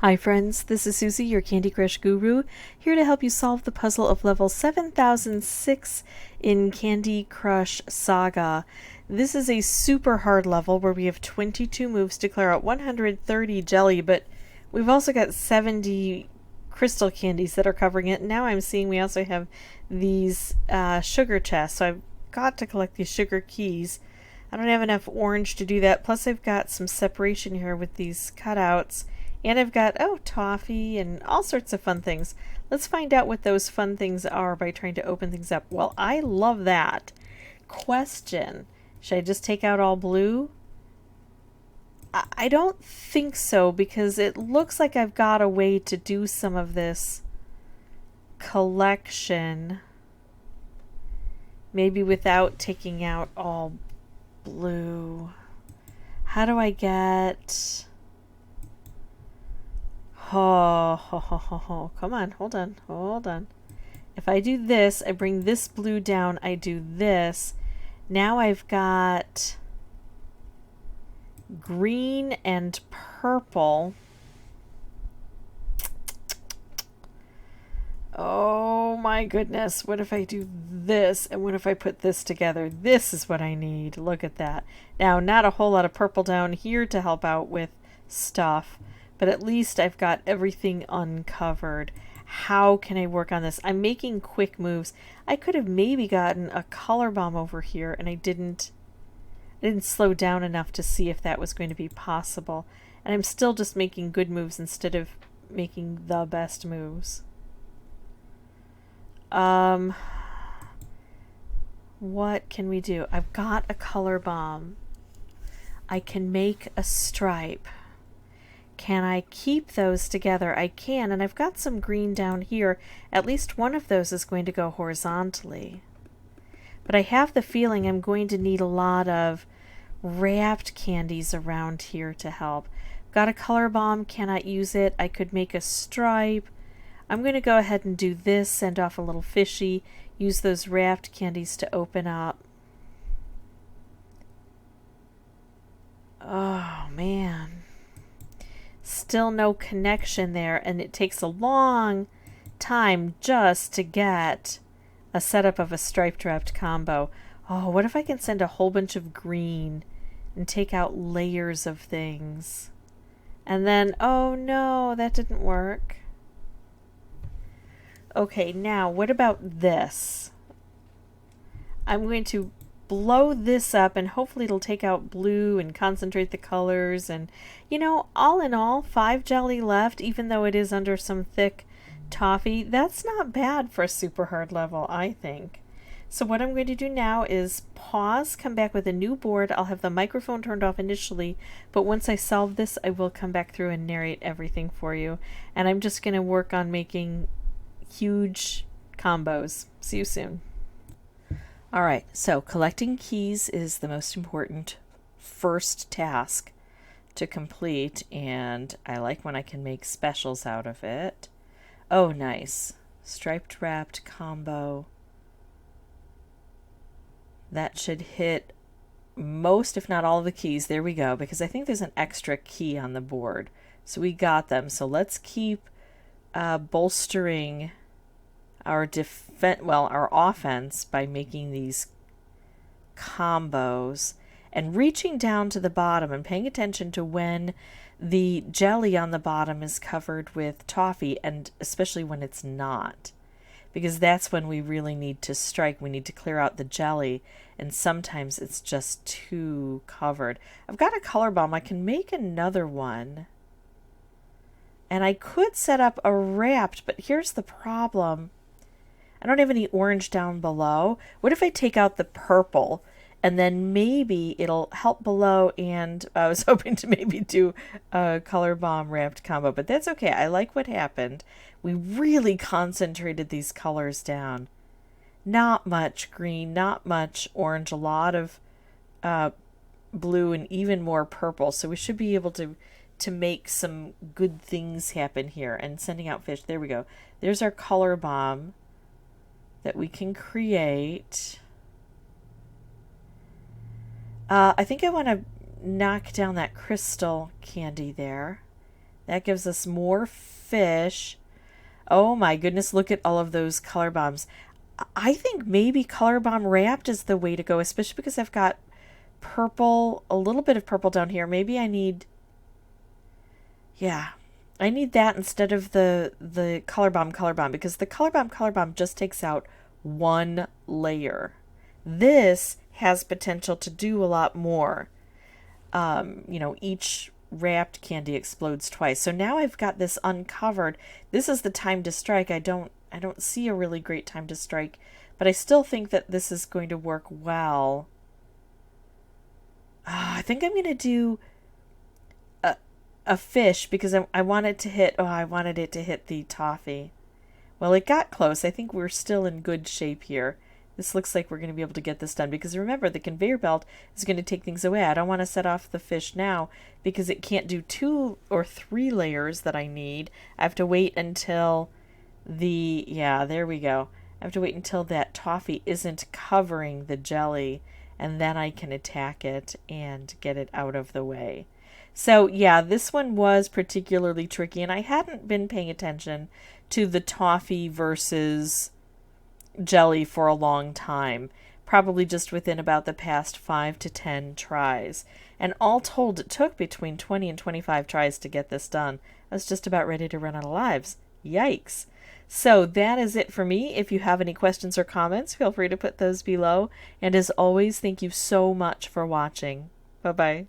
Hi friends, this is Suzy, your Candy Crush guru, here to help you solve the puzzle of level 7006 in Candy Crush Saga. This is a super hard level where we have 22 moves to clear out 130 jelly, but we've also got 70 crystal candies that are covering it. Now I'm seeing we also have these sugar chests, so I've got to collect these sugar keys. I don't have enough orange to do that, plus I've got some separation here with these cutouts. And I've got, toffee and all sorts of fun things. Let's find out what those fun things are by trying to open things up. Well, I love that. Question. Should I just take out all blue? I don't think so, because it looks like I've got a way to do some of this collection. Maybe without taking out all blue. How do I get... Oh, come on, hold on. If I do this, I bring this blue down, I do this. Now I've got green and purple. Oh my goodness, what if I do this, and what if I put this together? This is what I need, look at that. Now, not a whole lot of purple down here to help out with stuff. But at least I've got everything uncovered. How can I work on this? I'm making quick moves. I could have maybe gotten a color bomb over here, and I didn't slow down enough to see if that was going to be possible. And I'm still just making good moves instead of making the best moves. What can we do? I've got a color bomb. I can make a stripe. Can I keep those together? I can, and I've got some green down here. At least one of those is going to go horizontally. But I have the feeling I'm going to need a lot of wrapped candies around here to help. Got a color bomb, cannot use it. I could make a stripe. I'm going to go ahead and do this, send off a little fishy, use those wrapped candies to open up. Oh, man. Still no connection there, and it takes a long time just to get a setup of a striped wrapped combo. Oh, what if I can send a whole bunch of green and take out layers of things? And then, oh no, that didn't work. Okay, now what about this? I'm going to blow this up, and hopefully it'll take out blue and concentrate the colors. And you know, all in all, 5 jelly left, even though it is under some thick toffee. That's not bad for a super hard level, I think. So what I'm going to do now is pause, come back with a new board. I'll have the microphone turned off initially, but once I solve this, I will come back through and narrate everything for you. And I'm just going to work on making huge combos. See you soon. Alright, so collecting keys is the most important first task to complete, and I like when I can make specials out of it. Oh, nice. Striped wrapped combo. That should hit most, if not all, of the keys. There we go, because I think there's an extra key on the board. So we got them. So let's keep bolstering our our offense by making these combos and reaching down to the bottom and paying attention to when the jelly on the bottom is covered with toffee, and especially when it's not, because that's when we really need to strike. We need to clear out the jelly, and sometimes it's just too covered. I've got a color bomb. I can make another one, and I could set up a wrapped, but here's the problem. I don't have any orange down below. What if I take out the purple, and then maybe it'll help below, and I was hoping to maybe do a color bomb wrapped combo, but that's okay. I like what happened. We really concentrated these colors down. Not much green, not much orange, a lot of blue, and even more purple. So we should be able to make some good things happen here. And sending out fish. There we go. There's our color bomb that we can create. I think I want to knock down that crystal candy there. That gives us more fish. Oh my goodness, look at all of those color bombs. I think maybe color bomb wrapped is the way to go, especially because I've got purple, a little bit of purple down here. Maybe I need, yeah, I need that instead of the color bomb, because the color bomb just takes out one layer. This has potential to do a lot more. Each wrapped candy explodes twice. So now I've got this uncovered. This is the time to strike. I don't see a really great time to strike, but I still think that this is going to work well. I think I'm going to do a fish because I want it to hit, I wanted it to hit the toffee. Well, it got close. I think we're still in good shape here. This looks like we're going to be able to get this done because remember, the conveyor belt is going to take things away. I don't want to set off the fish now because it can't do 2 or 3 layers that I need. I have to wait until there we go. I have to wait until that toffee isn't covering the jelly, and then I can attack it and get it out of the way. So yeah, this one was particularly tricky, and I hadn't been paying attention to the toffee versus jelly for a long time, probably just within about the past 5 to 10 tries. And all told, it took between 20 and 25 tries to get this done. I was just about ready to run out of lives. Yikes. So that is it for me. If you have any questions or comments, feel free to put those below. And as always, thank you so much for watching. Bye-bye.